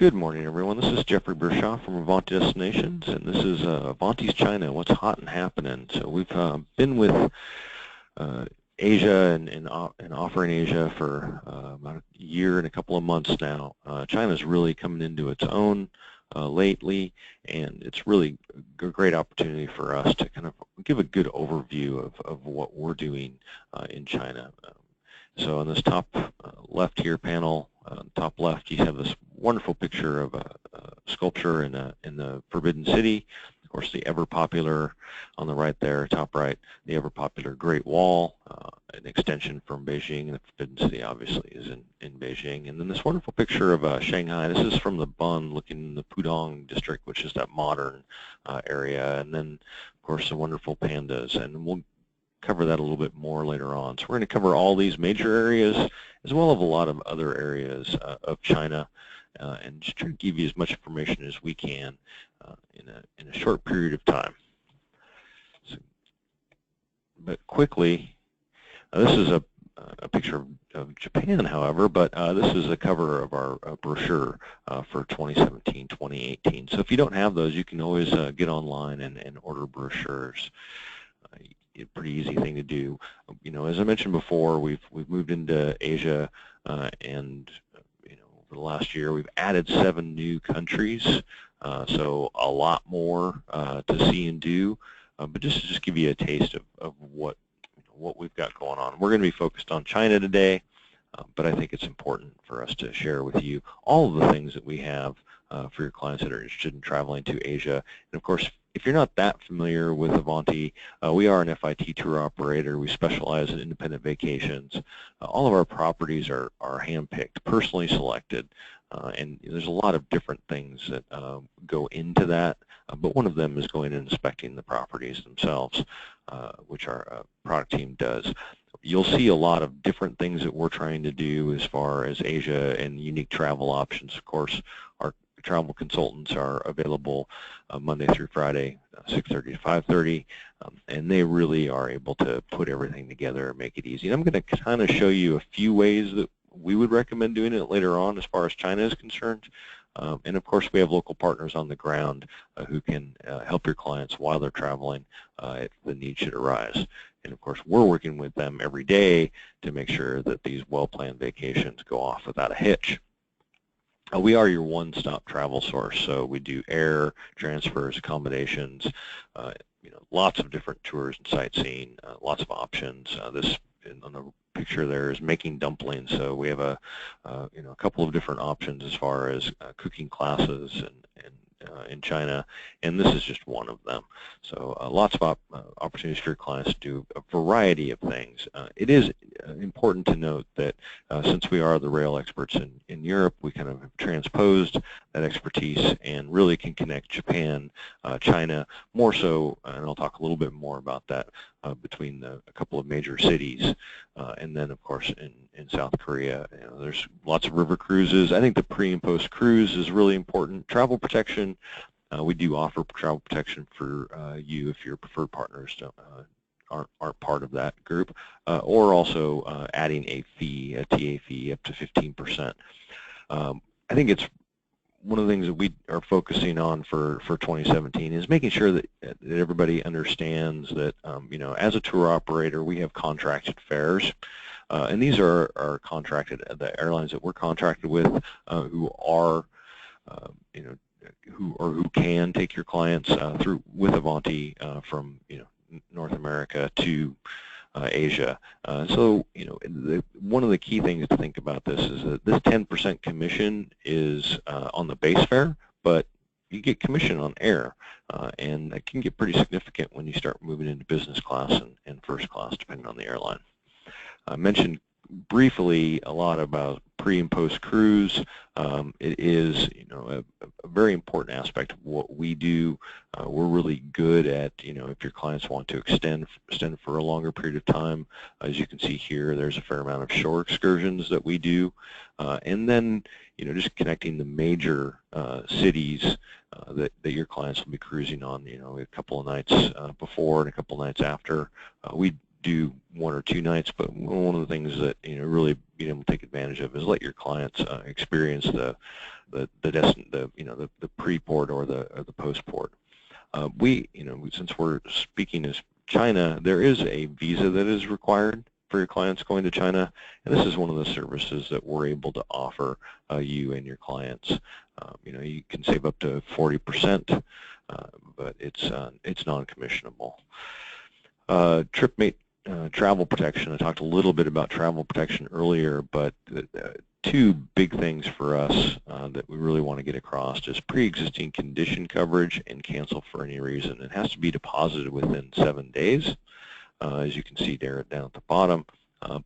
Good morning, everyone. This is Jeffrey Bershaw from AVanti Destinations, and this is AVanti's China, what's hot and happening. So we've been with Asia and offering Asia for about a year and a couple of months now. China's really coming into its own lately, and it's really a great opportunity for us to kind of give a good overview of what we're doing in China. So on this top left here panel, top left, you have this wonderful picture of a sculpture in the Forbidden City. Of course, the ever-popular on the right there, top right, the ever-popular Great Wall, an extension from Beijing. The Forbidden City obviously is in Beijing. And then this wonderful picture of Shanghai. This is from the Bund, looking in the Pudong district, which is that modern area. And then, of course, the wonderful pandas. And we'll cover that a little bit more later on. So we're going to cover all these major areas as well as a lot of other areas of China, and just try to give you as much information as we can in a short period of time. So, but quickly, this is a picture of Japan, however, but this is a cover of our brochure for 2017-2018. So if you don't have those, you can always get online and order brochures. A pretty easy thing to do. You know, as I mentioned before, we've moved into Asia, and over the last year we've added 7 new countries, so a lot more to see and do. But just to give you a taste of what we've got going on. We're going to be focused on China today, but I think it's important for us to share with you all of the things that we have for your clients that are interested in traveling to Asia. And of course, if you're not that familiar with AVanti, we are an FIT tour operator. We specialize in independent vacations. All of our properties are hand-picked, personally selected, and there's a lot of different things that go into that, but one of them is going and inspecting the properties themselves, which our product team does. You'll see a lot of different things that we're trying to do as far as Asia and unique travel options. Of course, our travel consultants are available Monday through Friday, 6:30 to 5:30, and they really are able to put everything together and make it easy. And I'm going to kind of show you a few ways that we would recommend doing it later on as far as China is concerned. And of course, we have local partners on the ground who can help your clients while they're traveling if the need should arise. And of course, we're working with them every day to make sure that these well-planned vacations go off without a hitch. We are your one-stop travel source, so we do air, transfers, accommodations, lots of different tours and sightseeing, lots of options. This on the picture there is making dumplings, so we have a couple of different options as far as cooking classes in China, and this is just one of them. So lots of opportunities for your clients to do a variety of things. It is important to note that since we are the rail experts in Europe, we kind of have transposed that expertise and really can connect Japan, China, more so, and I'll talk a little bit more about that, between a couple of major cities, and then of course in South Korea, there's lots of river cruises. I think the pre and post cruise is really important. Travel protection, we do offer travel protection for you if your preferred partners aren't part of that group, or also adding a fee, a TA fee up to 15%. I think it's one of the things that we are focusing on for 2017 is making sure that everybody understands that as a tour operator, we have contracted fares, and these are contracted, the airlines that we're contracted with, who are who can take your clients through with AVanti from North America to Asia. So one of the key things to think about this is that this 10% commission is on the base fare, but you get commission on air, and that can get pretty significant when you start moving into business class and first class, depending on the airline. I mentioned briefly a lot about pre and post cruise. It is a very important aspect of what we do. We're really good at if your clients want to extend for a longer period of time. As you can see here, there's a fair amount of shore excursions that we do, and then just connecting the major cities that your clients will be cruising on. A couple of nights before and a couple of nights after. We do 1 or 2 nights, but one of the things that really being able to take advantage of is let your clients experience the pre-port or the post-port. Since we're speaking as China, there is a visa that is required for your clients going to China, and this is one of the services that we're able to offer you and your clients. You can save up to 40%, but it's non-commissionable. TripMate travel protection. I talked a little bit about travel protection earlier, but two big things for us that we really want to get across is pre-existing condition coverage and cancel for any reason. It has to be deposited within 7 days, as you can see there down at the bottom,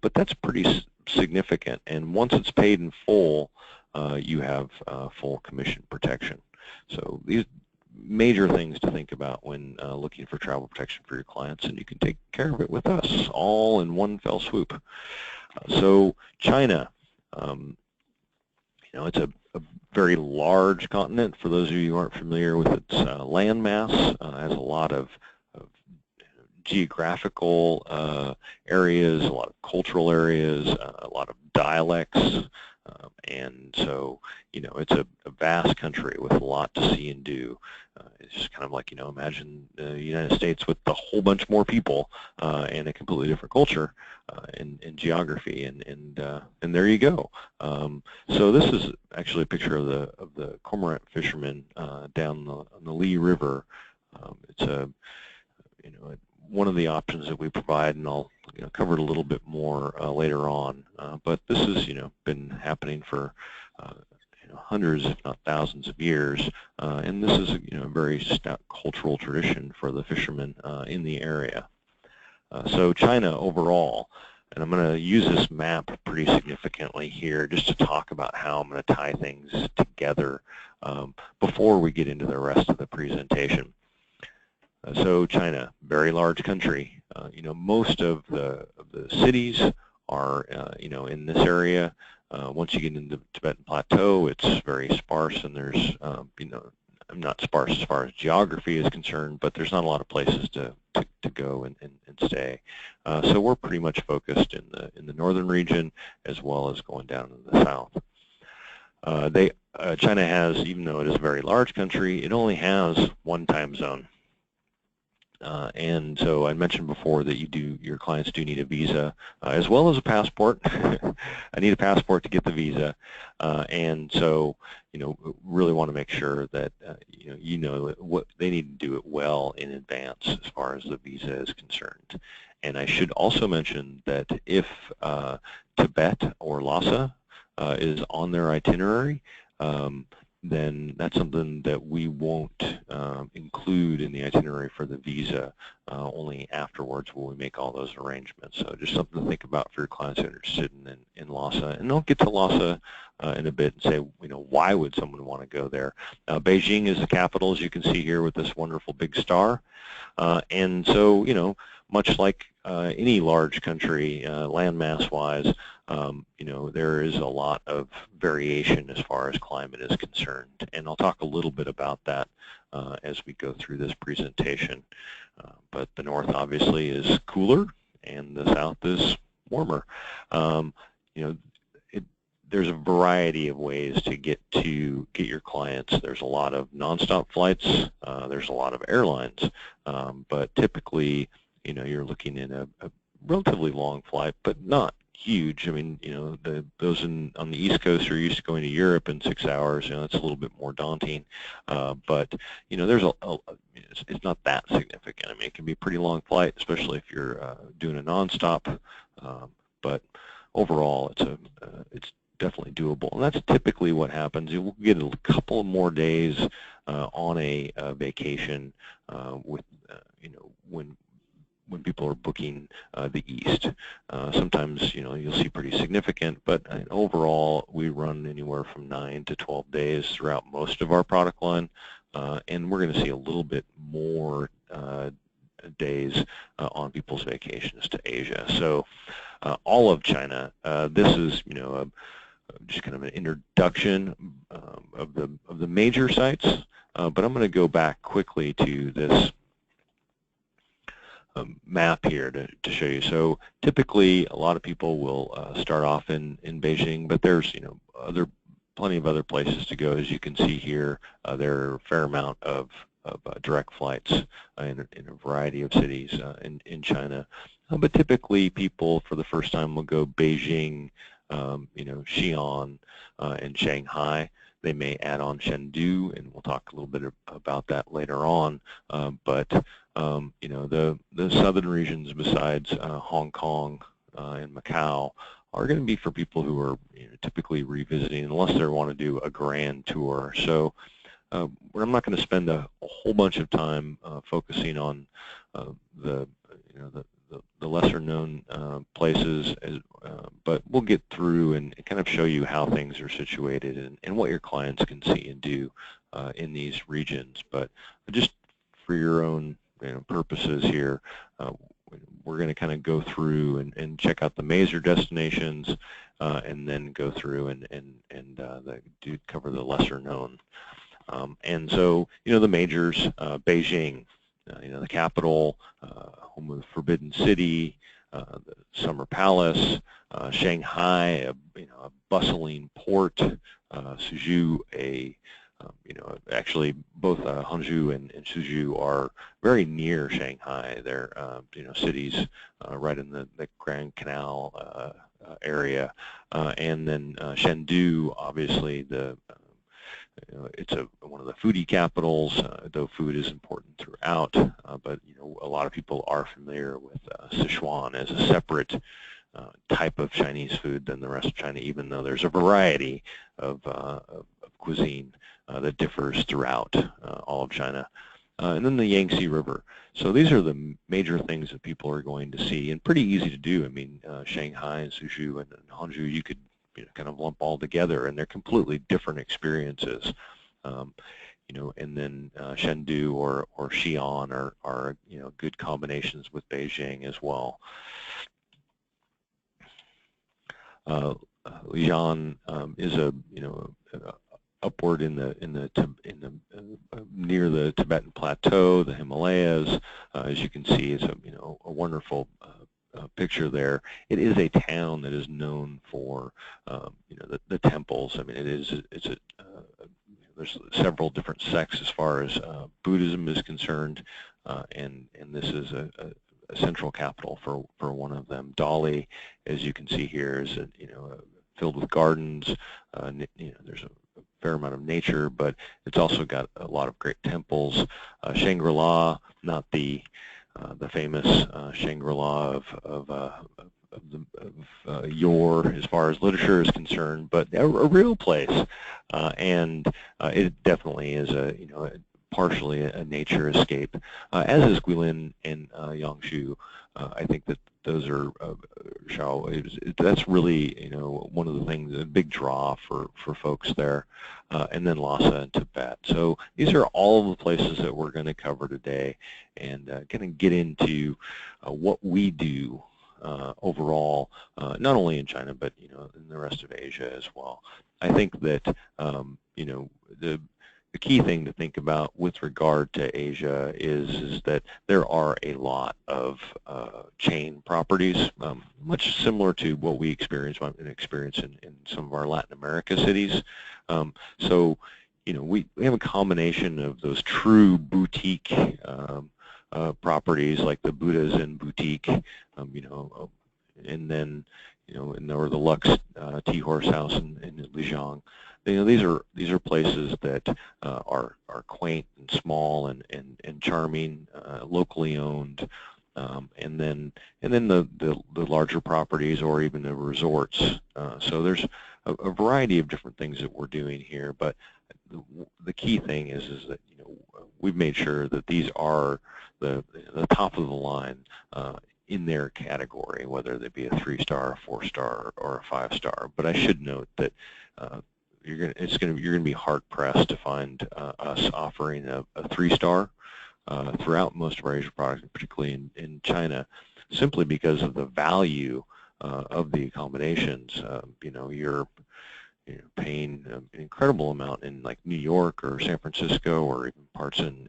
but that's pretty significant, and once it's paid in full, you have full commission protection. So these major things to think about when looking for travel protection for your clients, and you can take care of it with us all in one fell swoop. So China, it's a very large continent. For those of you who aren't familiar with its landmass, has a lot of geographical areas, a lot of cultural areas, a lot of dialects, and so it's a vast country with a lot to see and do. It's just kind of like, imagine the United States with a whole bunch more people and a completely different culture and geography, and there you go. So this is actually a picture of the cormorant fishermen down on the Lee River. It's one of the options that we provide, and I'll cover it a little bit more later on. But this has been happening for hundreds, if not thousands, of years, and this is a very stout cultural tradition for the fishermen in the area. So China overall, and I'm going to use this map pretty significantly here just to talk about how I'm going to tie things together before we get into the rest of the presentation. So China, very large country. Most of the cities are in this area. Once you get into the Tibetan Plateau, it's very sparse, and there's not sparse as far as geography is concerned, but there's not a lot of places to go and stay. So we're pretty much focused in the northern region as well as going down to the south. China has, even though it is a very large country, it only has one time zone. And so I mentioned before that your clients do need a visa as well as a passport. I need a passport to get the visa, and so really want to make sure that what they need to do it well in advance as far as the visa is concerned. And I should also mention that if Tibet or Lhasa is on their itinerary, then that's something that we won't include in the itinerary for the visa. Only afterwards will we make all those arrangements. So just something to think about for your clients who are interested in Lhasa. And they'll get to Lhasa in a bit and say, why would someone want to go there? Beijing is the capital, as you can see here with this wonderful big star. And so, much like any large country, landmass-wise, there is a lot of variation as far as climate is concerned, and I'll talk a little bit about that as we go through this presentation. But the north obviously is cooler, and the south is warmer. There's a variety of ways to get your clients. There's a lot of nonstop flights. There's a lot of airlines, but typically, you're looking in a relatively long flight, but not huge. I mean, those on the East Coast are used to going to Europe in 6 hours. That's a little bit more daunting. But there's it's not that significant. I mean, it can be a pretty long flight, especially if you're doing a nonstop. But overall, it's definitely doable, and that's typically what happens. You will get a couple more days on a vacation with when people are booking the east. Sometimes you'll see pretty significant, but overall we run anywhere from 9 to 12 days throughout most of our product line, and we're going to see a little bit more days on people's vacations to Asia. So all of China, this is just kind of an introduction of the major sites, but I'm going to go back quickly to this map here to show you. So typically a lot of people will start off in Beijing, but there's other plenty of other places to go. As you can see here, there are a fair amount of direct flights in a variety of cities in China. But typically, people for the first time will go Beijing, Xi'an, and Shanghai. They may add on Chengdu, and we'll talk a little bit about that later on. But the southern regions, besides Hong Kong and Macau, are going to be for people who are typically revisiting, unless they want to do a grand tour. So I'm not going to spend a whole bunch of time focusing on the lesser-known places, but we'll get through and kind of show you how things are situated and what your clients can see and do in these regions. But just for your own purposes here, we're going to kind of go through and check out the major destinations, and then go through and cover the lesser known. And so, the majors, Beijing, the capital, home of the Forbidden City, the Summer Palace, Shanghai, a bustling port, Suzhou, actually both Hangzhou and Suzhou are very near Shanghai. They're cities right in the Grand Canal area, and then Chengdu, obviously it's one of the foodie capitals, though food is important throughout. But a lot of people are familiar with Sichuan as a separate type of Chinese food than the rest of China, even though there's a variety of cuisine that differs throughout all of China. And then the Yangtze River. So these are the major things that people are going to see, and pretty easy to do. I mean, Shanghai and Suzhou and Hangzhou, you could kind of lump all together, and they're completely different experiences. And then Chengdu or Xi'an are good combinations with Beijing as well. Lijian is upward near the Tibetan plateau, the Himalayas. As you can see, it's a wonderful picture there. It is a town that is known for the temples. I mean, there's several different sects as far as Buddhism is concerned, and this is a central capital for one of them. Dali, as you can see here, is filled with gardens. There's a fair amount of nature, but it's also got a lot of great temples. Shangri-La, not the famous Shangri-La of yore as far as literature is concerned, but a real place, and it definitely is partially a nature escape, as is Guilin and Yangshu. I think that those are that's really one of the things, a big draw for folks there, and then Lhasa and Tibet. So these are all of the places that we're going to cover today, and kind of get into what we do overall, not only in China but in the rest of Asia as well. I think that the key thing to think about with regard to Asia is that there are a lot of chain properties, much similar to what we experience in some of our Latin America cities. So we have a combination of those true boutique properties like the Buddha's Inn boutique, and then or the Lux Tea Horse House in Lijiang. These are places that are quaint and small and charming, locally owned, and then the larger properties or even the resorts. So there's a variety of different things that we're doing here, but the key thing is that we've made sure that these are the top of the line in their category, whether they be a 3-star, a 4-star, or a 5-star. But I should note that you're going to be hard pressed to find us offering a 3-star throughout most of our Asia products, particularly in China, simply because of the value of the accommodations. You're paying an incredible amount in like New York or San Francisco or even parts in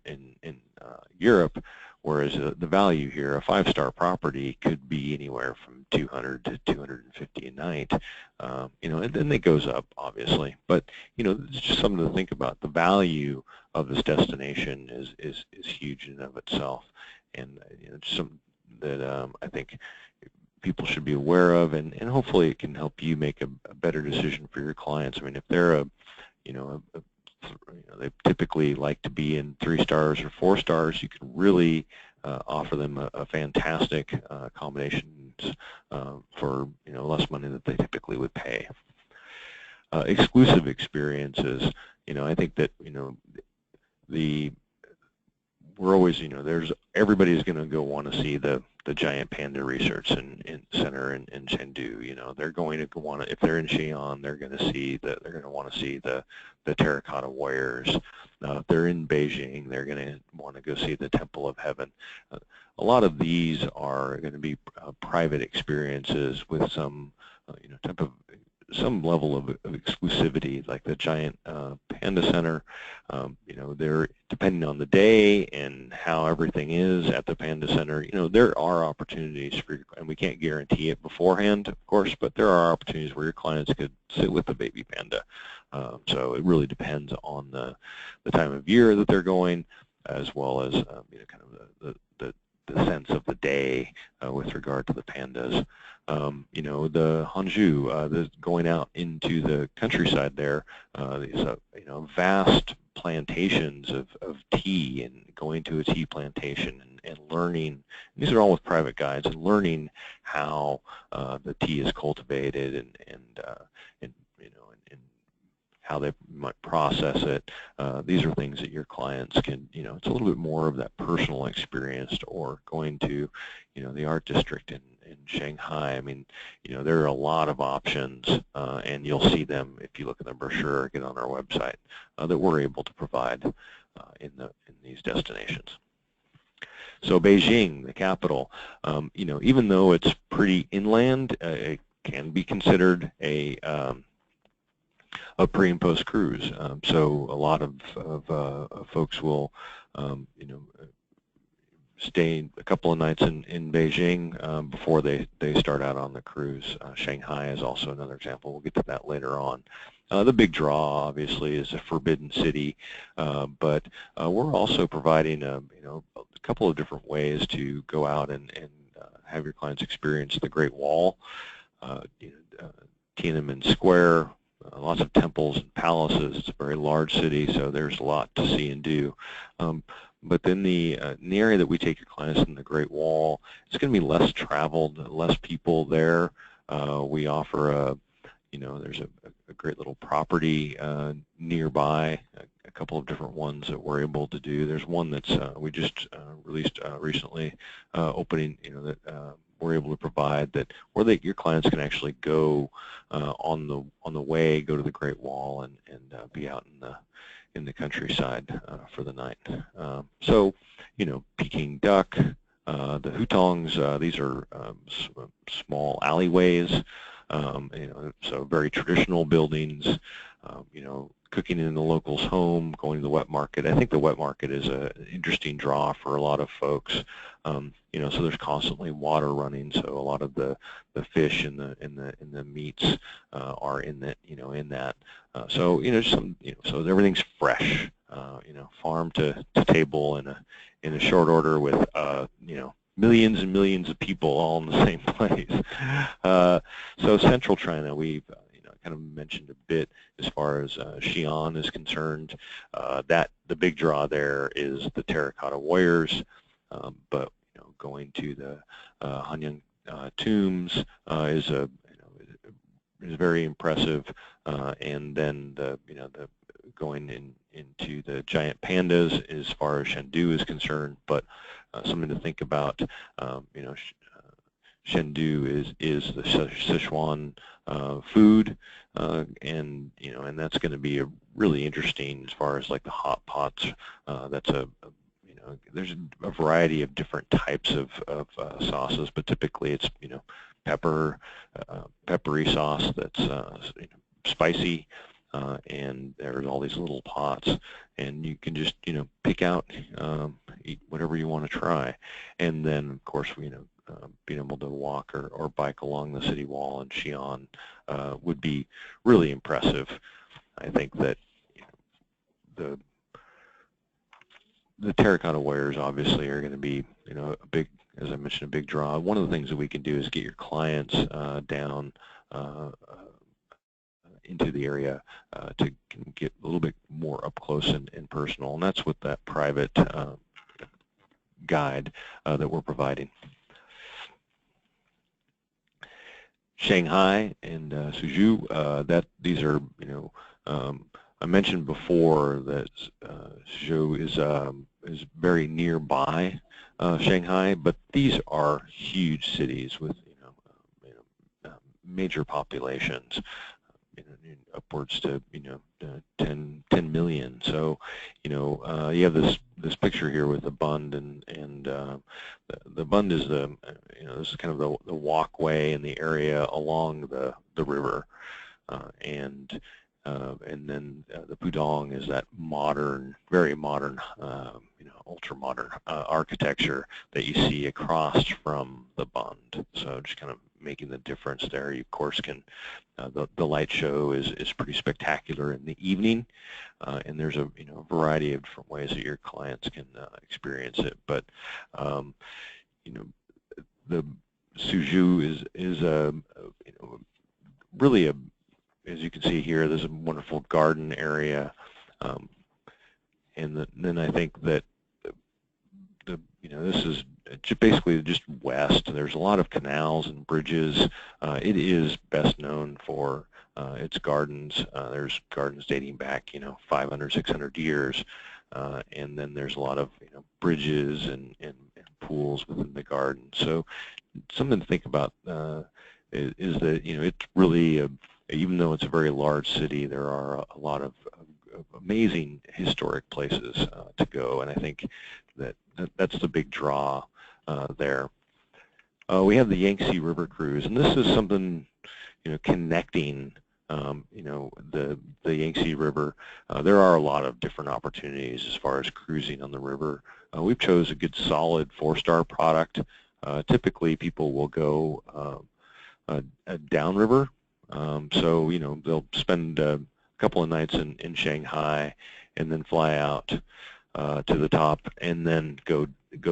Europe, whereas the value here, a 5-star property, could be anywhere from 200 to 250 a night. And then it goes up, obviously. But it's just something to think about. The value of this destination is huge in and of itself, and it's something that I think people should be aware of, and hopefully it can help you make a better decision for your clients. I mean, if they're they typically like to be in 3 stars or 4 stars, you can really offer them a fantastic accommodations for less money that they typically would pay. Exclusive experiences. I think that we're always everybody's going to go want to see the giant panda research center in Chengdu. They're going to want to, if they're in Xi'an, they're going to want to see the terracotta warriors. If they're in Beijing, they're going to want to go see the Temple of Heaven. A lot of these are going to be private experiences with some some level of exclusivity, like the giant panda center. They're depending on the day and how everything is at the panda center. There are opportunities for, and we can't guarantee it beforehand, of course, but there are opportunities where your clients could sit with the baby panda. So it really depends on the time of year that they're going, as well as kind of the sense of the day with regard to the pandas. The Hangzhou, going out into the countryside there, these vast plantations of tea, and going to a tea plantation and learning. These are all with private guides, and learning how the tea is cultivated and how they might process it. These are things that your clients can, it's a little bit more of that personal experience, or going to, the art district in Shanghai. I mean, there are a lot of options, and you'll see them if you look at the brochure or get on our website, that we're able to provide in these destinations. So Beijing, the capital, even though it's pretty inland, it can be considered a pre and post cruise. So a lot of folks will, stay a couple of nights in Beijing before they start out on the cruise. Shanghai is also another example. We'll get to that later on. The big draw, obviously, is a forbidden city, but we're also providing a couple of different ways to go out and have your clients experience the Great Wall, Tiananmen Square. Lots of temples and palaces. It's a very large city, so there's a lot to see and do. But then in the area that we take your clients in the Great Wall, it's going to be less traveled, less people there. We offer there's a great little property nearby, a couple of different ones that we're able to do. There's one that's we just released recently, opening, that we're able to provide, that where your clients can actually go on the way, go to the Great Wall and be out in the countryside for the night. So, Peking duck, the hutongs, these are small alleyways, so very traditional buildings, cooking in the local's home, going to the wet market. I think the wet market is an interesting draw for a lot of folks. So there's constantly water running, so a lot of the fish and the meats are in that, so so everything's fresh, farm to table in a short order with millions and millions of people all in the same place. So Central China, we've kind of mentioned a bit as far as Xi'an is concerned. That the big draw there is the terracotta warriors, but going to the Hanyang tombs is very impressive, and then the going into the giant pandas as far as Chengdu is concerned. But something to think about. Chengdu is the Sichuan food, and that's going to be a really interesting as far as like the hot pots. That's there's a variety of different types of sauces, but typically it's peppery sauce that's spicy, and there's all these little pots, and you can just pick out eat whatever you want to try. And then, of course, being able to walk or bike along the city wall in Xi'an would be really impressive. I think that the terracotta wares obviously are going to be, a big, as I mentioned, a big draw. One of the things that we can do is get your clients down into the area to get a little bit more up close and personal, and that's what that private guide that we're providing. Shanghai and Suzhou, these are, I mentioned before that Suzhou is very nearby Shanghai, but these are huge cities with major populations, upwards to 10 million. So you have this picture here with the Bund, and the Bund is this is kind of the walkway in the area along the river, and then the Pudong is that modern, very modern, ultra modern architecture that you see across from the Bund. So just kind of making the difference there. You of course can, the light show is pretty spectacular in the evening, and there's a variety of different ways that your clients can experience it. But the Suzhou is really as you can see here, there's a wonderful garden area, and then I think that this is basically just west. There's a lot of canals and bridges. It is best known for its gardens. There's gardens dating back 500, 600 years, and then there's a lot of bridges and pools within the garden. So something to think about is that it's really even though it's a very large city, there are a lot of amazing historic places to go, and I think that's the big draw there. We have the Yangtze River Cruise, and this is something connecting the Yangtze River. There are a lot of different opportunities as far as cruising on the river. We've chose a good solid 4-star product. Typically people will go downriver. So they'll spend a couple of nights in Shanghai and then fly out to the top and then go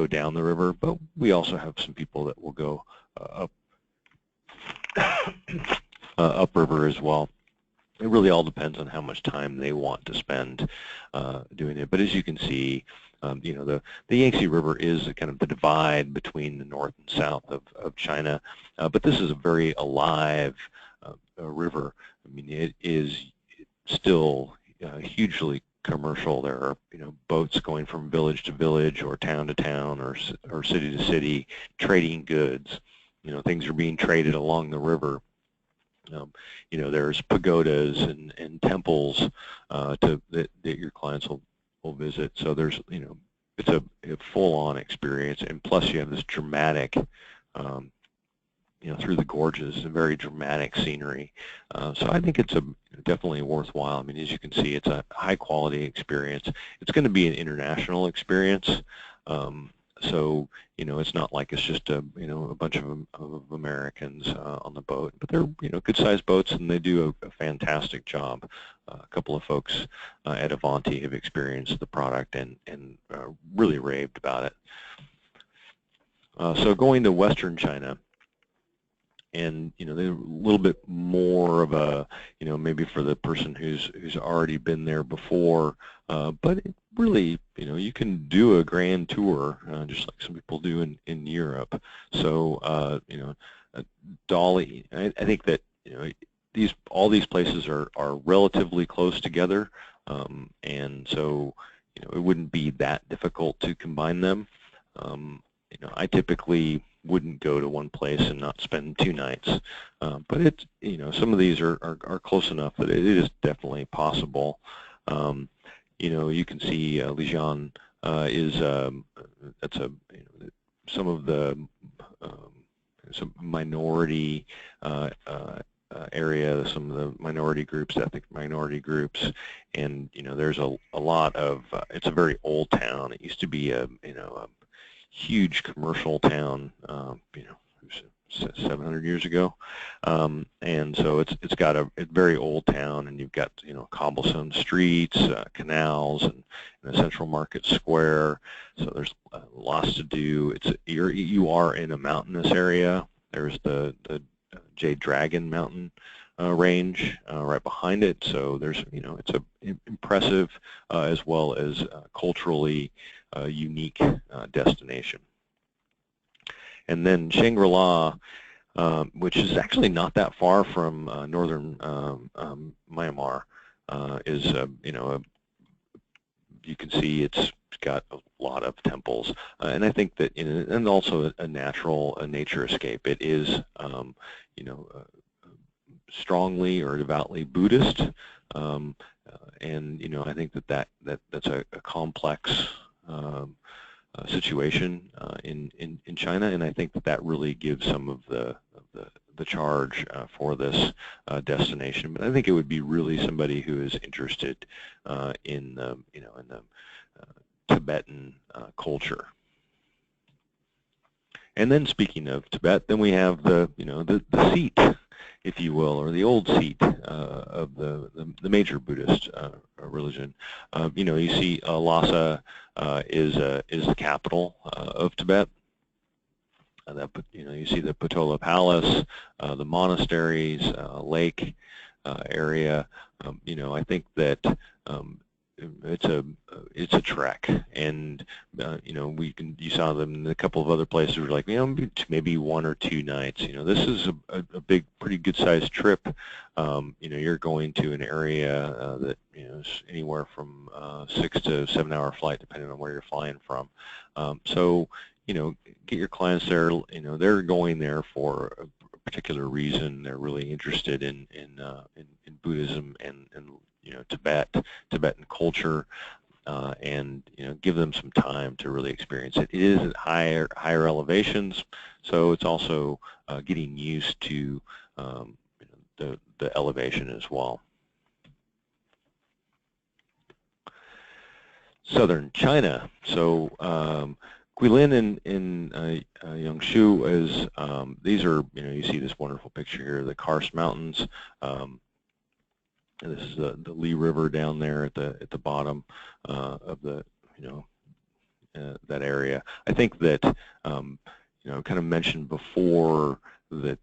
down the river. But we also have some people that will go upriver as well. It really all depends on how much time they want to spend doing it. But as you can see, the Yangtze River is kind of the divide between the north and south of China. But this is a very alive river. I mean, it is still hugely commercial. There are boats going from village to village or town to town or city to city, trading goods. Things are being traded along the river. There's pagodas and temples that your clients will visit. So there's it's a full-on experience, and plus you have this dramatic through the gorges, a very dramatic scenery. So I think it's definitely worthwhile. I mean, as you can see, it's a high-quality experience. It's going to be an international experience. So it's not like it's just a bunch of Americans on the boat, but they're good-sized boats, and they do a fantastic job. A couple of folks at AVanti have experienced the product and really raved about it. So going to Western China, and they're a little bit more of a maybe for the person who's already been there before, but it really you can do a grand tour just like some people do in Europe. So Dolly, I think that all these places are relatively close together, and so it wouldn't be that difficult to combine them. I typically wouldn't go to one place and not spend 2 nights, but it's some of these are close enough that it is definitely possible. You can see Lijian is that's some of the some minority area, some of the minority groups, ethnic minority groups, and there's a lot of. It's a very old town. It used to be a a huge commercial town. 700 years ago, and so it's got a very old town, and you've got cobblestone streets, canals, and a central market square. So there's lots to do. You are in a mountainous area. There's the Jade Dragon Mountain range right behind it. So there's it's a impressive as well as culturally unique destination. And then Shangri-La, which is actually not that far from northern Myanmar, is you can see it's got a lot of temples, and I think that and also a nature escape. It is strongly or devoutly Buddhist, and I think that's a complex situation in China, and I think that really gives some of the charge for this destination. But I think it would be really somebody who is interested in the Tibetan culture. And then speaking of Tibet, then we have the seat, if you will, or the old seat of the major Buddhist religion. You see Lhasa is the capital of Tibet. You see the Potala Palace, the monasteries, lake area. I think that it's a trek, and you saw them in a couple of other places. We're like, maybe 1 or 2 nights. This is a big, pretty good sized trip. You're going to an area that is anywhere from 6 to 7 hour flight, depending on where you're flying from. So get your clients there. They're going there for a particular reason. They're really interested in Buddhism and Tibetan culture, and give them some time to really experience it. It is at higher elevations, so it's also getting used to the elevation as well. Southern China. So Guilin in Yangshu is, these are, you see this wonderful picture here, the Karst Mountains. This is the Li River down there at the bottom of the that area. I think that kind of mentioned before that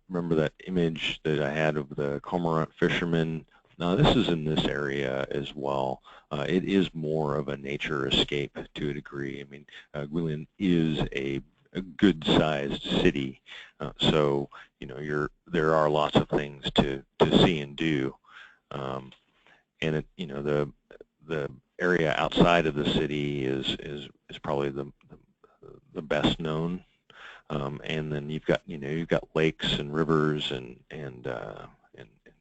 remember that image that I had of the cormorant fishermen. Now this is in this area as well. It is more of a nature escape to a degree. I mean, Guilin is a good-sized city, so there are lots of things to see and do. And the area outside of the city is probably the best known, and then you've got lakes and rivers and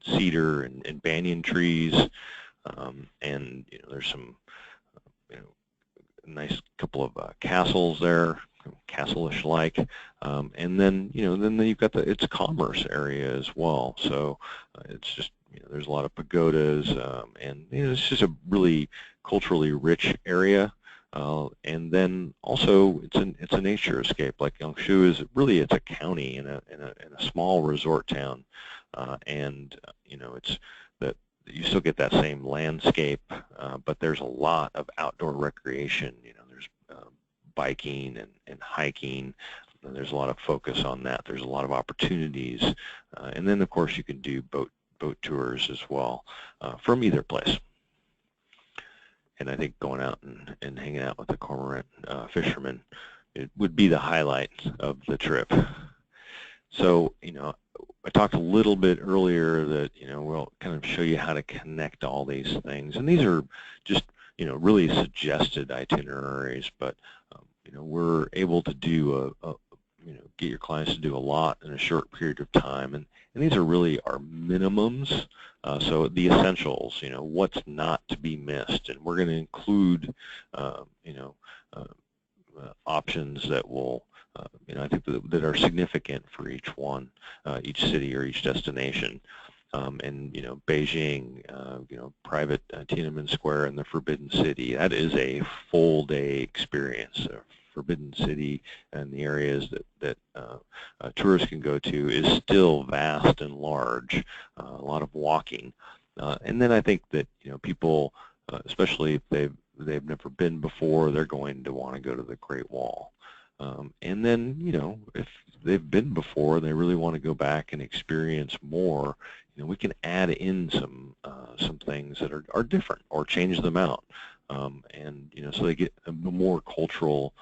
cedar and banyan trees, and there's some nice couple of castles there, castle-ish like, and then you've got it's a commerce area as well. So it's just there's a lot of pagodas, and it's just a really culturally rich area. And then also it's a nature escape. Like Yangshu is really, it's a county in a small resort town, and it's that you still get that same landscape, but there's a lot of outdoor recreation. There's biking and hiking. There's a lot of focus on that. There's a lot of opportunities, and then of course you can do boat tours as well from either place. And I think going out and hanging out with the cormorant fishermen, it would be the highlight of the trip. So I talked a little bit earlier that we'll kind of show you how to connect all these things, and these are just really suggested itineraries, but we're able to do get your clients to do a lot in a short period of time, and these are really our minimums. So the essentials, what's not to be missed, and we're going to include options that will I think that are significant for each one, each city or each destination. And Beijing, private Tiananmen Square and the Forbidden City. That is a full day experience. Forbidden City and the areas that tourists can go to is still vast and large. A lot of walking, and then I think that people, especially if they've never been before, they're going to want to go to the Great Wall. And then if they've been before, they really want to go back and experience more. We can add in some things that are different or change them out, and so they get a more cultural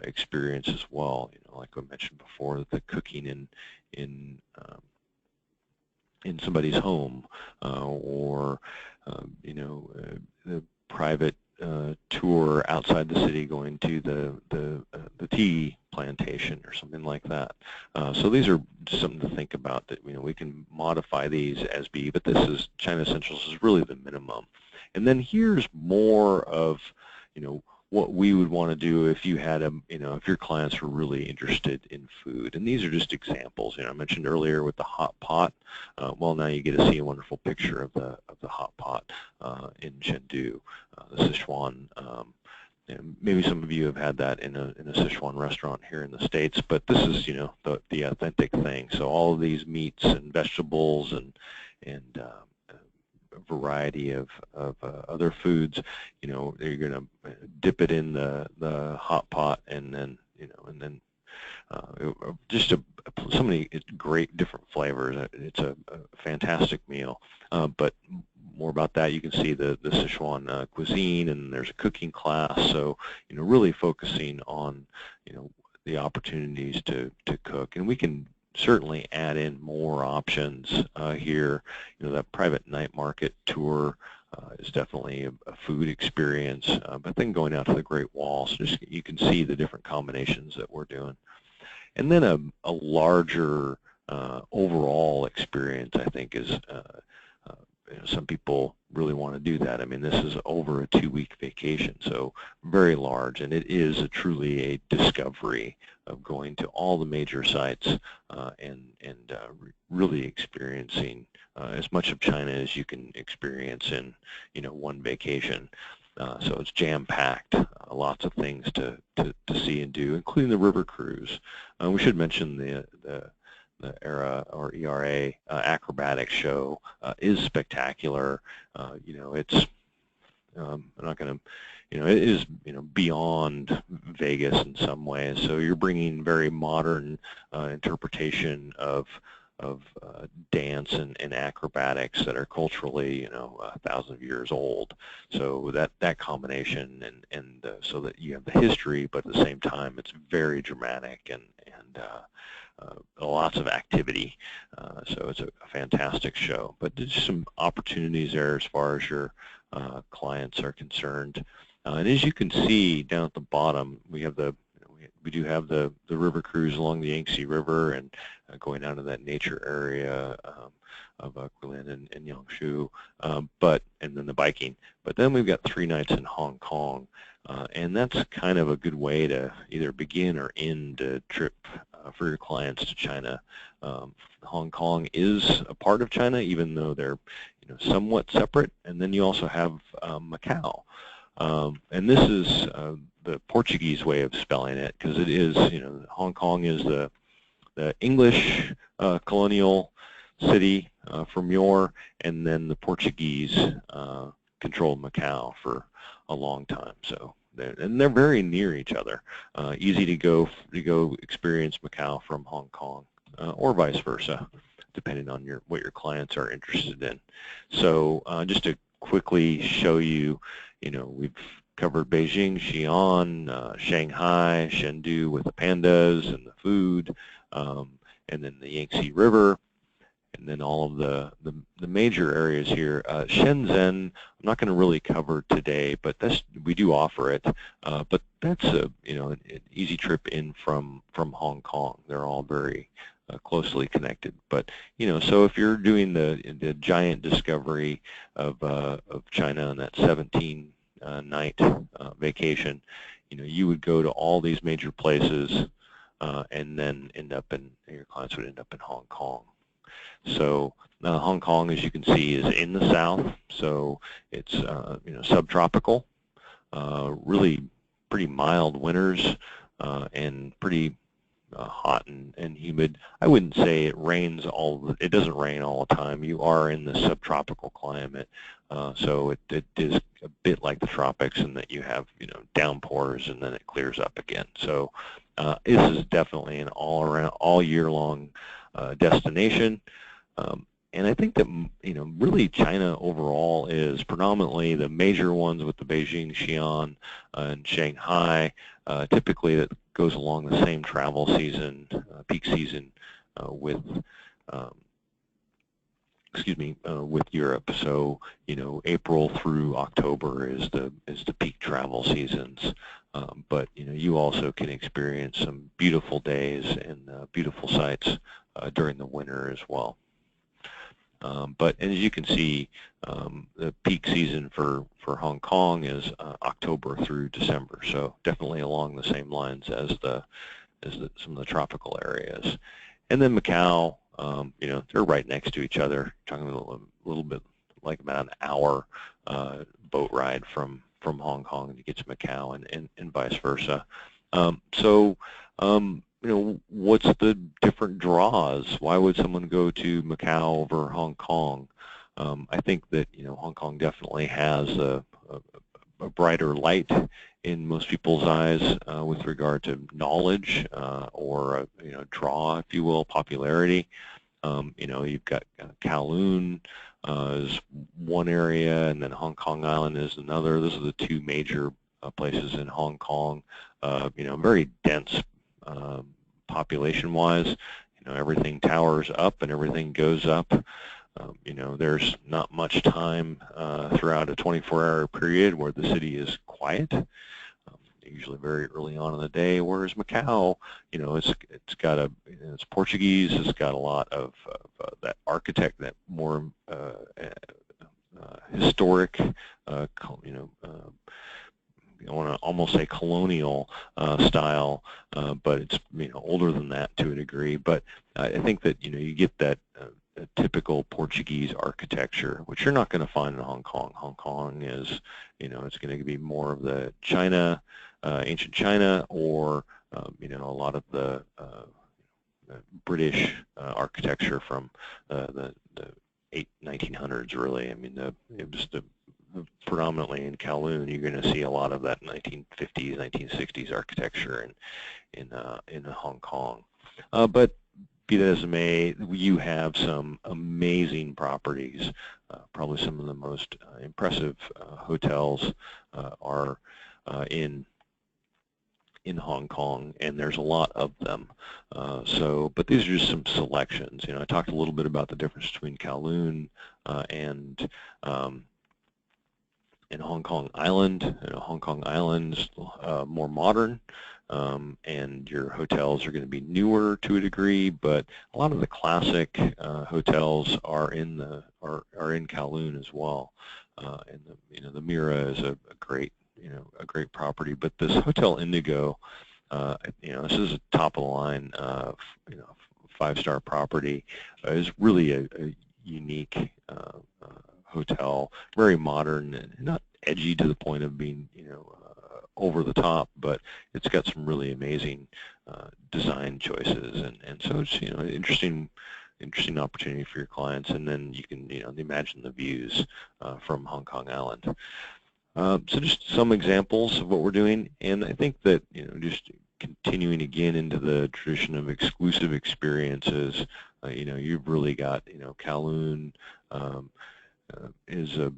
experience as well. Like I mentioned before, the cooking in somebody's home, or the private tour outside the city, going to the tea plantation or something like that. So these are just something to think about, that we can modify these as be, but this is China Essentials is really the minimum. And then here's more of what we would want to do if you had if your clients were really interested in food. And these are just examples. I mentioned earlier with the hot pot. Well, now you get to see a wonderful picture of the hot pot in Chengdu, the Sichuan. Maybe some of you have had that in a Sichuan restaurant here in the States, but this is the authentic thing. So all of these meats and vegetables and a variety of other foods, you're going to dip it in the hot pot, and then just so many great different flavors. It's a fantastic meal. But more about that, you can see the Sichuan cuisine, and there's a cooking class. So really focusing on the opportunities to cook, and we can certainly add in more options here. That private night market tour is definitely a food experience, but then going out to the Great Wall, so just you can see the different combinations that we're doing. And then a larger overall experience, I think, is some people really want to do that. I mean, this is over a 2-week vacation, so very large, and it is truly a discovery of going to all the major sites and really experiencing as much of China as you can experience in one vacation. So it's jam-packed, lots of things to see and do, including the river cruise. We should mention the ERA acrobatic show is spectacular. It's I'm not going to, it is beyond Vegas in some ways. So you're bringing very modern interpretation of dance and acrobatics that are culturally 1,000 years old. So that combination, and so that you have the history, but at the same time it's very dramatic and lots of activity. So it's a fantastic show. But there's some opportunities there as far as your clients are concerned. And as you can see down at the bottom, we have we do have the river cruise along the Yangtze River, and going out to that nature area of Guilin and Yangshu, and then the biking. But then we've got 3 nights in Hong Kong, and that's kind of a good way to either begin or end a trip for your clients to China. Hong Kong is a part of China, even though they're somewhat separate. And then you also have Macao. And this is the Portuguese way of spelling it, because it is, Hong Kong is the English colonial city from yore, and then the Portuguese controlled Macau for a long time. So they're very near each other. Easy to go experience Macau from Hong Kong, or vice versa, depending on what your clients are interested in. So just to quickly show you, we've covered Beijing, Xi'an, Shanghai, Chengdu with the pandas and the food, and then the Yangtze River, and then all of the major areas here. Shenzhen, I'm not going to really cover today, but we do offer it. But that's an easy trip in from Hong Kong. They're all very closely connected. But so if you're doing the giant discovery of China on that 17-night vacation, you would go to all these major places and then your clients would end up in Hong Kong. So Hong Kong, as you can see, is in the south, so it's subtropical, really pretty mild winters, and pretty hot and humid. I wouldn't say it rains it doesn't rain all the time. You are in the subtropical climate, so it is a bit like the tropics in that you have downpours and then it clears up again. So this is definitely an all year long destination. And I think that really China overall is predominantly the major ones with the Beijing, Xi'an, and Shanghai. Typically, that goes along the same travel season, peak season, with with Europe. So April through October is the peak travel seasons. But you also can experience some beautiful days and beautiful sights during the winter as well. But as you can see, the peak season for Hong Kong is October through December, so definitely along the same lines as some of the tropical areas. And then Macau, they're right next to each other, talking a little bit like about an hour boat ride from Hong Kong to get to Macau, and vice versa. What's the different draws? Why would someone go to Macau over Hong Kong? I think that Hong Kong definitely has a brighter light in most people's eyes with regard to knowledge or draw, if you will, popularity. You've got Kowloon is one area, and then Hong Kong Island is another. Those are the two major places in Hong Kong. Very dense population-wise. Everything towers up and everything goes up. There's not much time throughout a 24-hour period where the city is quiet. Usually very early on in the day. Whereas Macau, it's got it's Portuguese. It's got a lot of that that more historic, I want to almost say colonial style, but it's older than that to a degree. But I think that you get that typical Portuguese architecture, which you're not going to find in Hong Kong. Hong Kong is, it's going to be more of the China, ancient China, or a lot of the British architecture from the 1900s. Really, I mean, predominantly in Kowloon, you're going to see a lot of that 1950s, 1960s architecture in Hong Kong. But be that as it may, you have some amazing properties. Probably some of the most impressive hotels are in Hong Kong, and there's a lot of them. But these are just some selections. I talked a little bit about the difference between Kowloon and Hong Kong Island. Hong Kong Island's more modern, and your hotels are going to be newer to a degree, but a lot of the classic hotels are in Kowloon as well. And the Mira is a great property. But this Hotel Indigo, this is a top of the line, 5-star property, is really a unique hotel, very modern and not edgy to the point of being over the top, but it's got some really amazing design choices, and so it's an interesting opportunity for your clients. And then you can imagine the views from Hong Kong Island. So just some examples of what we're doing, and I think that just continuing again into the tradition of exclusive experiences. You've really got Kowloon is a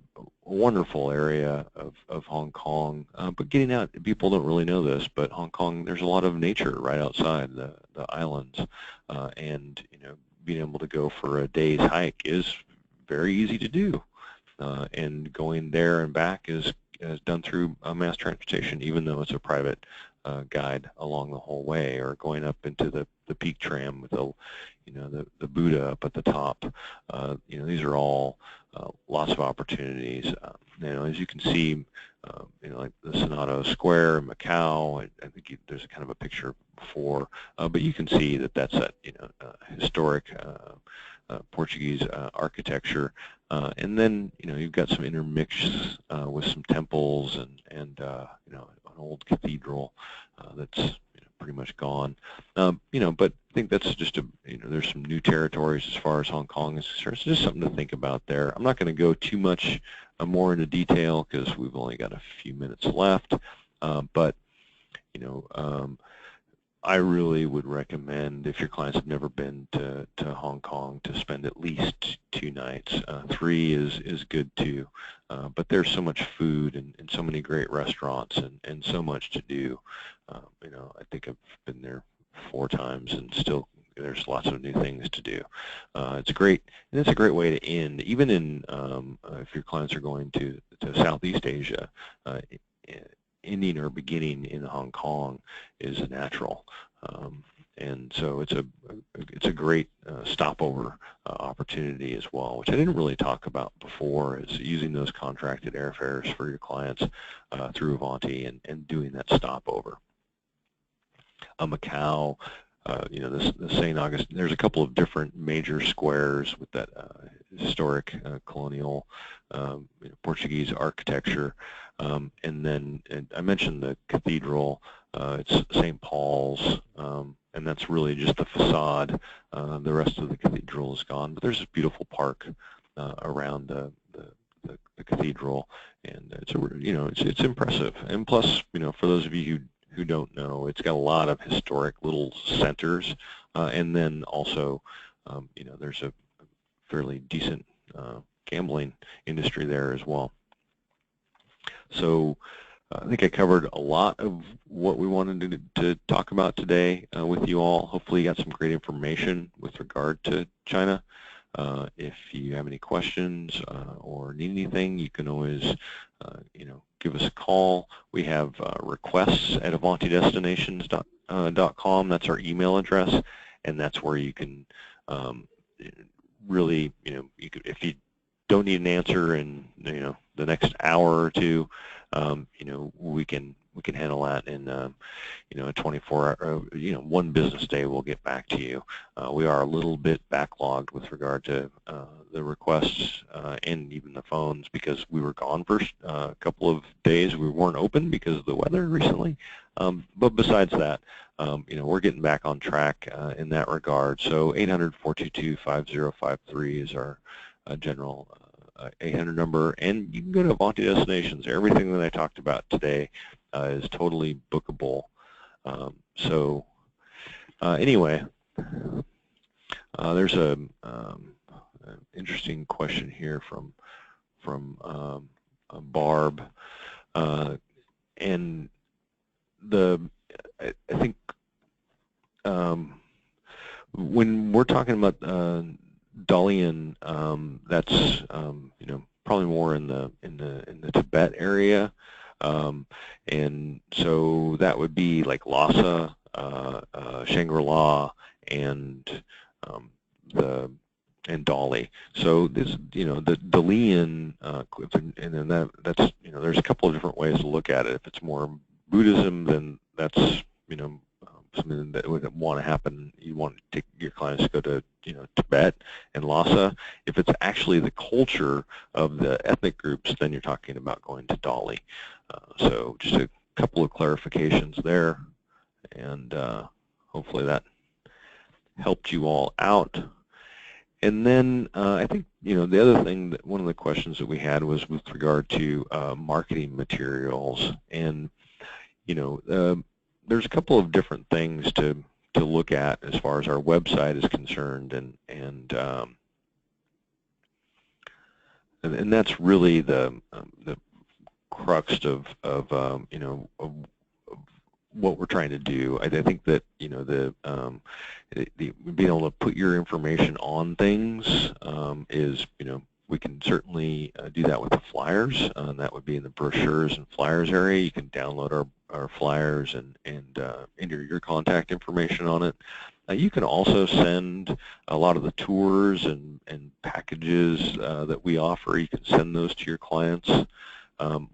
wonderful area of Hong Kong, but getting out, people don't really know this, but Hong Kong, there's a lot of nature right outside the islands, and being able to go for a day's hike is very easy to do, and going there and back is done through mass transportation, even though it's a private guide along the whole way, or going up into the peak tram with the Buddha up at the top. These are all lots of opportunities. As you can see, like the Senado Square in Macau. I think there's kind of a picture before, but you can see that that's a historic Portuguese architecture, and then you've got some intermix with some temples and an old cathedral that's pretty much gone. But I think that's just there's some new territories as far as Hong Kong is concerned. So just something to think about there. I'm not going to go too much more into detail because we've only got a few minutes left. But I really would recommend, if your clients have never been to Hong Kong, to spend at least 2 nights. 3 is good too. But there's so much food and so many great restaurants and so much to do. I think I've been there 4 times and still there's lots of new things to do. It's great, and it's a great way to end. Even in if your clients are going to Southeast Asia, ending or beginning in Hong Kong is a natural, and so it's a great stopover opportunity as well, which I didn't really talk about before, is using those contracted airfares for your clients through AVanti and doing that stopover. Macau, the St. Augustine, there's a couple of different major squares with that historic colonial Portuguese architecture. And then I mentioned the cathedral. It's St. Paul's, and that's really just the facade. The rest of the cathedral is gone, but there's a beautiful park around the cathedral, and it's impressive. And plus, for those of you who don't know, it's got a lot of historic little centers, and then also, there's a fairly decent gambling industry there as well. So I think I covered a lot of what we wanted to talk about today with you all. Hopefully you got some great information with regard to China. If you have any questions or need anything, you can always give us a call. We have requests at avantidestinations.com. That's our email address, and that's where you can really, if you don't need an answer in the next hour or two, we can handle that in a 24-hour, 1 business day. We'll get back to you. We are a little bit backlogged with regard to the requests and even the phones, because we were gone for a couple of days. We weren't open because of the weather recently. But besides that, we're getting back on track in that regard. So 800-422-5053 is our general 800 number, and you can go to AVanti Destinations. Everything that I talked about today is totally bookable. Anyway, there's an interesting question here from Barb, and I think when we're talking about Dalian, that's probably more in the Tibet area, and so that would be like Lhasa, Shangri-La, and Dali. So this, the Dalian, and then that's there's a couple of different ways to look at it. If it's more Buddhism, then that's something that would want to happen. You want to take your clients to go to Tibet and Lhasa. If it's actually the culture of the ethnic groups, then you're talking about going to Dali. So just a couple of clarifications there, and hopefully that helped you all out. And then I think the other thing, that one of the questions that we had was with regard to marketing materials, and there's a couple of different things to look at as far as our website is concerned, and that's really the crux of what we're trying to do. I think that being able to put your information on things is we can certainly do that with the flyers, and that would be in the brochures and flyers area. You can download our flyers and enter your contact information on it. You can also send a lot of the tours and packages that we offer. You can send those to your clients.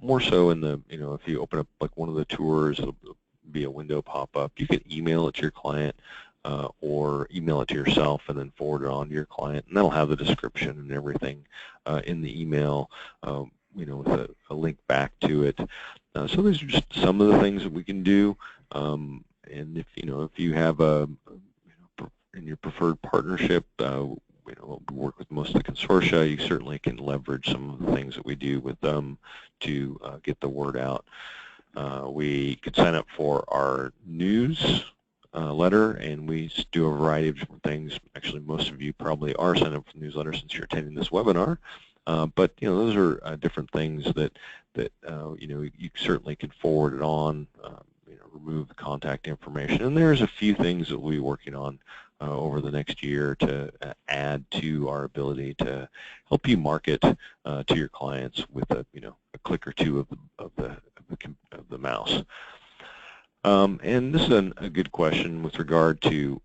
More so in the, if you open up like one of the tours, it'll be a window pop-up. You can email it to your client or email it to yourself and then forward it on to your client, and that'll have the description and everything in the email, with a link back to it. So those are just some of the things that we can do. And if you have in your preferred partnership, we work with most of the consortia, you certainly can leverage some of the things that we do with them to get the word out. We could sign up for our news letter, and we do a variety of different things. Actually, most of you probably are signed up for the newsletter since you're attending this webinar. But those are different things that you certainly could forward it on, remove the contact information. And there's a few things that we'll be working on over the next year to add to our ability to help you market to your clients with a click or two of the mouse. And this is a good question with regard to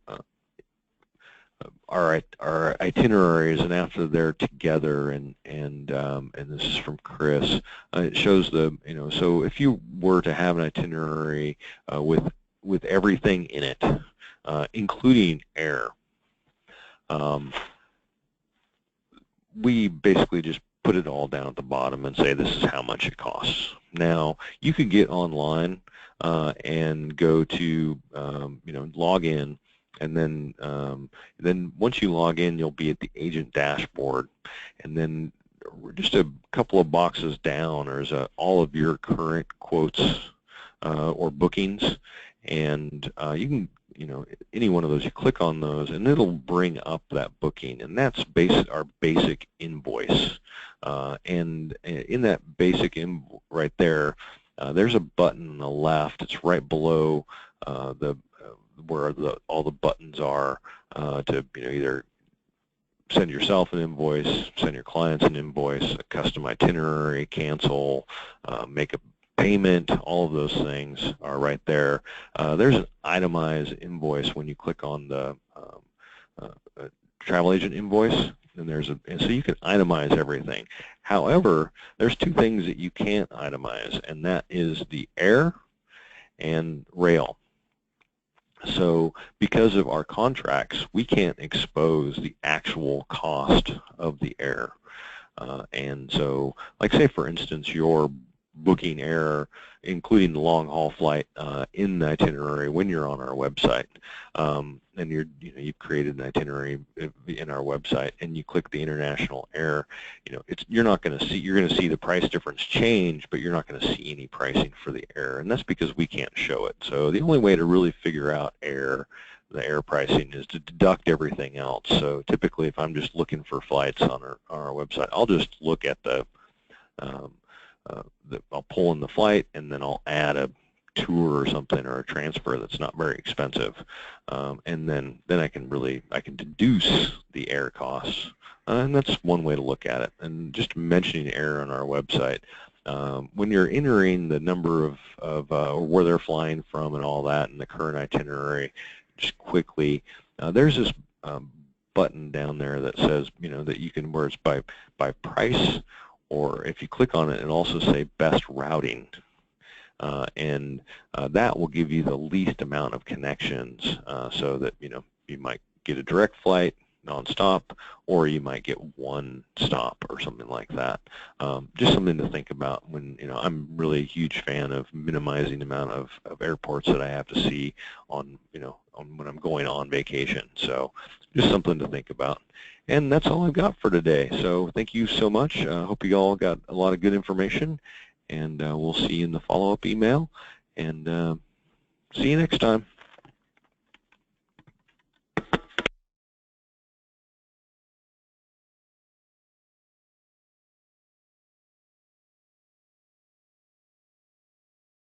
our itineraries, and after they're together, and this is from Chris. It shows so if you were to have an itinerary with everything in it, including air, we basically just put it all down at the bottom and say this is how much it costs. Now you could get online and go to log in. And then once you log in, you'll be at the agent dashboard, and then just a couple of boxes down, there's all of your current quotes or bookings, and you can, any one of those, you click on those, and it'll bring up that booking, and that's our basic invoice. And in that basic right there, there's a button on the left. It's right below where all the buttons are to either send yourself an invoice, send your clients an invoice, a custom itinerary, cancel, make a payment. All of those things are right there. There's an itemized invoice when you click on the travel agent invoice, and so you can itemize everything. However, there's two things that you can't itemize, and that is the air and rail. So because of our contracts, we can't expose the actual cost of the air. And so, like say for instance, you're booking air, including the long-haul flight in the itinerary when you're on our website, and you've created an itinerary in our website, and you click the international air. You're going to see the price difference change, but you're not going to see any pricing for the air, and that's because we can't show it. So the only way to really figure out the air pricing is to deduct everything else. So typically, if I'm just looking for flights on our website, I'll just look at I'll pull in the flight, and then I'll add a tour or something, or a transfer that's not very expensive, and then I can deduce the air costs, and that's one way to look at it. And just mentioning air on our website, when you're entering the number of where they're flying from and all that, and the current itinerary, just quickly, there's this button down there that says that you can, where it's by price. Or if you click on it, it'll also say best routing, and that will give you the least amount of connections, so that you might get a direct flight nonstop, or you might get one stop or something like that. Just something to think about when I'm really a huge fan of minimizing the amount of airports that I have to see on when I'm going on vacation. So just something to think about. And that's all I've got for today. So thank you so much. Hope you all got a lot of good information, and we'll see you in the follow-up email, and see you next time.